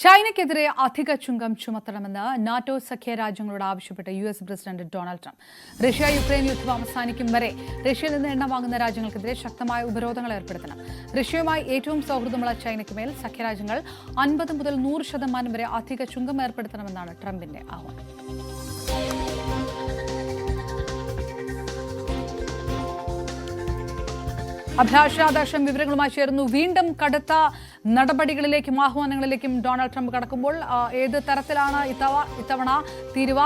ചൈനയ്ക്കെതിരെ അധിക ചുങ്കം ചുമത്തണമെന്ന് നാറ്റോ സഖ്യ രാജ്യങ്ങളോട് ആവശ്യപ്പെട്ട് US president Donald Trump. Russia Ukraine യുദ്ധം അവസാനിക്കും വരെ റഷ്യയിൽ നിന്ന് എണ്ണ വാങ്ങുന്ന രാജ്യങ്ങൾക്കെതിരെ ശക്തമായ ഉപരോധങ്ങൾ ഏർപ്പെടുത്തണം. റഷ്യയുമായി ഏറ്റവും സൗഹൃദമുള്ള ചൈനയ്ക്ക് മേൽ സഖ്യരാജ്യങ്ങൾ 50 മുതൽ 100% വരെ അധിക ചുങ്കം ഏർപ്പെടുത്തണമെന്നാണ് ട്രംപിന്റെ ആഹ്വാനം. അഭിലാഷാദാശം വിവരങ്ങളുമായി ചേർന്നു. വീണ്ടും കടുത്ത നടപടികളിലേക്കും ആഹ്വാനങ്ങളിലേക്കും ഡൊണാൾഡ് ട്രംപ് കടക്കുമ്പോൾ ഏത് തരത്തിലാണ് ഇത്തവണ തീരുവ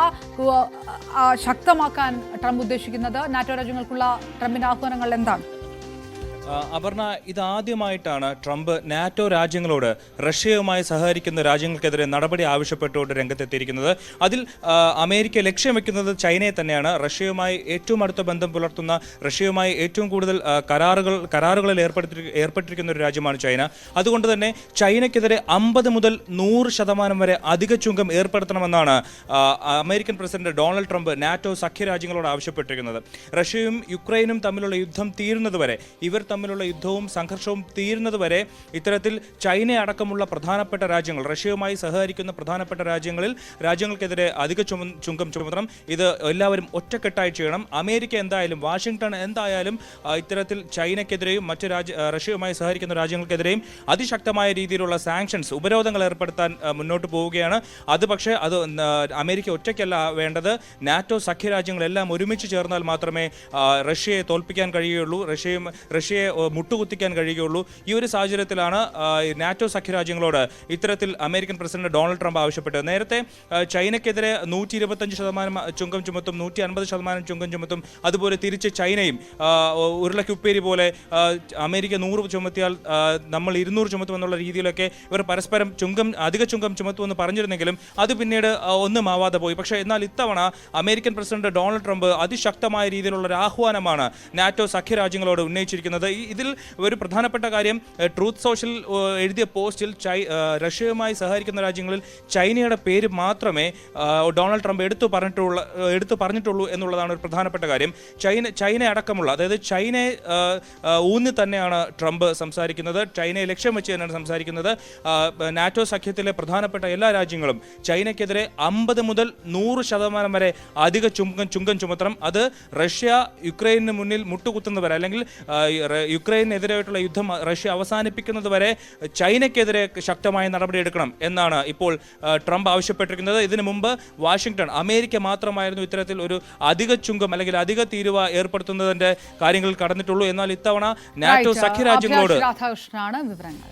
ശക്തമാക്കാൻ ട്രംപ് ഉദ്ദേശിക്കുന്നത്? നാറ്റോ രാജ്യങ്ങൾക്കുള്ള ട്രംപിന്റെ ആഹ്വാനങ്ങൾ എന്താണ്? അപർണ, ഇതാദ്യമായിട്ടാണ് ട്രംപ് നാറ്റോ രാജ്യങ്ങളോട് റഷ്യയുമായി സഹകരിക്കുന്ന രാജ്യങ്ങൾക്കെതിരെ നടപടി ആവശ്യപ്പെട്ടുകൊണ്ട് രംഗത്തെത്തിയിരിക്കുന്നത്. അതിൽ അമേരിക്ക ലക്ഷ്യം വെക്കുന്നത് ചൈനയെ തന്നെയാണ്. റഷ്യയുമായി ഏറ്റവും അടുത്ത ബന്ധം പുലർത്തുന്ന, റഷ്യയുമായി ഏറ്റവും കൂടുതൽ കരാറുകളിൽ ഏർപ്പെട്ടിരിക്കുന്ന ഒരു രാജ്യമാണ് ചൈന. അതുകൊണ്ട് തന്നെ ചൈനയ്ക്കെതിരെ 50 മുതൽ 100% വരെ അധിക ചുങ്കം ഏർപ്പെടുത്തണമെന്നാണ് American president Donald Trump NATO സഖ്യരാജ്യങ്ങളോട് ആവശ്യപ്പെട്ടിരിക്കുന്നത്. റഷ്യയും യുക്രൈനും തമ്മിലുള്ള യുദ്ധം തീരുന്നതുവരെ, ഇവർ തമ്മിലുള്ള യുദ്ധവും സംഘർഷവും തീരുന്നതുവരെ ഇത്തരത്തിൽ ചൈന അടക്കമുള്ള പ്രധാനപ്പെട്ട രാജ്യങ്ങൾ, റഷ്യയുമായി സഹകരിക്കുന്ന പ്രധാനപ്പെട്ട രാജ്യങ്ങൾക്കെതിരെ അധിക ചുങ്കം ചുമത്തണം. ഇത് എല്ലാവരും ഒറ്റക്കെട്ടായി ചെയ്യണം. അമേരിക്ക എന്തായാലും, വാഷിംഗ്ടൺ എന്തായാലും ഇത്തരത്തിൽ ചൈനയ്ക്കെതിരെയും മറ്റ് റഷ്യയുമായി സഹകരിക്കുന്ന രാജ്യങ്ങൾക്കെതിരെയും അതിശക്തമായ രീതിയിലുള്ള സാങ്ഷൻസ്, ഉപരോധങ്ങൾ ഏർപ്പെടുത്താൻ മുന്നോട്ട് പോവുകയാണ്. അത് പക്ഷേ അത് അമേരിക്ക ഒറ്റയ്ക്കല്ല വേണ്ടത്. നാറ്റോ സഖ്യരാജ്യങ്ങളെല്ലാം ഒരുമിച്ച് ചേർന്നാൽ മാത്രമേ റഷ്യയെ തോൽപ്പിക്കാൻ കഴിയുകയുള്ളൂ, റഷ്യയെ മുട്ടുകുത്തിക്കാൻ കഴിയുകയുള്ളൂ. ഈ ഒരു സാഹചര്യത്തിലാണ് നാറ്റോ സഖ്യരാജ്യങ്ങളോട് ഇത്തരത്തിൽ അമേരിക്കൻ പ്രസിഡന്റ് ഡൊണാൾഡ് ട്രംപ് ആവശ്യപ്പെട്ടത്. നേരത്തെ ചൈനയ്ക്കെതിരെ 125% ചുങ്കം ചുമത്തും, 150% ചുങ്കം ചുമത്തും. അതുപോലെ തിരിച്ച് ചൈനയും ഉരുളക്കുപ്പേരി പോലെ അമേരിക്ക 100 ചുമത്തിയാൽ നമ്മൾ 200 ചുമത്തുമെന്നുള്ള രീതിയിലൊക്കെ ഇവർ പരസ്പരം അധിക ചുങ്കം ചുമത്തുമെന്ന് പറഞ്ഞിരുന്നെങ്കിലും അത് പിന്നീട് ഒന്നും ആവാതെ പോയി. പക്ഷേ എന്നാൽ ഇത്തവണ അമേരിക്കൻ പ്രസിഡന്റ് ഡൊണാൾഡ് ട്രംപ് അതിശക്തമായ രീതിയിലുള്ള ഒരു ആഹ്വാനമാണ് നാറ്റോ സഖ്യരാജ്യങ്ങളോട് ഉന്നയിച്ചിരിക്കുന്നത്. ഇതിൽ ഒരു പ്രധാനപ്പെട്ട കാര്യം, ട്രൂത്ത് സോഷ്യൽ എഴുതിയ പോസ്റ്റിൽ റഷ്യയുമായി സഹകരിക്കുന്ന രാജ്യങ്ങളിൽ ചൈനയുടെ പേര് മാത്രമേ ഡൊണാൾഡ് ട്രംപ് എടുത്തു പറഞ്ഞിട്ടുള്ളൂ എന്നുള്ളതാണ് ഒരു പ്രധാനപ്പെട്ട കാര്യം. ചൈന അടക്കമുള്ള, അതായത് ചൈനയെ ഊന്നി തന്നെയാണ് ട്രംപ് സംസാരിക്കുന്നത്. ചൈനയെ ലക്ഷ്യം വെച്ച് തന്നെയാണ് സംസാരിക്കുന്നത്. നാറ്റോ സഖ്യത്തിലെ പ്രധാനപ്പെട്ട എല്ലാ രാജ്യങ്ങളും ചൈനയ്ക്കെതിരെ 50 മുതൽ 100% വരെ അധിക ചുങ്കം ചുമത്തണം. അത് റഷ്യ യുക്രൈനു മുന്നിൽ മുട്ടുകുത്തുന്നവരെ, അല്ലെങ്കിൽ യുക്രൈനെതിരായിട്ടുള്ള യുദ്ധം റഷ്യ അവസാനിപ്പിക്കുന്നത് വരെ ചൈനയ്ക്കെതിരെ ശക്തമായ നടപടിയെടുക്കണം എന്നാണ് ഇപ്പോൾ ട്രംപ് ആവശ്യപ്പെട്ടിരിക്കുന്നത്. ഇതിനു മുമ്പ് വാഷിംഗ്ടൺ, അമേരിക്ക മാത്രമായിരുന്നു ഇത്തരത്തിൽ ഒരു അധിക ചുങ്കം അല്ലെങ്കിൽ അധിക തീരുവ ഏർപ്പെടുത്തുന്നതിന്റെ കാര്യങ്ങൾ കടന്നിട്ടുള്ളൂ. എന്നാൽ ഇത്തവണ നാറ്റോ സഖ്യരാജ്യങ്ങളോട് രാധാകൃഷ്ണനാണ് വിവരങ്ങൾ.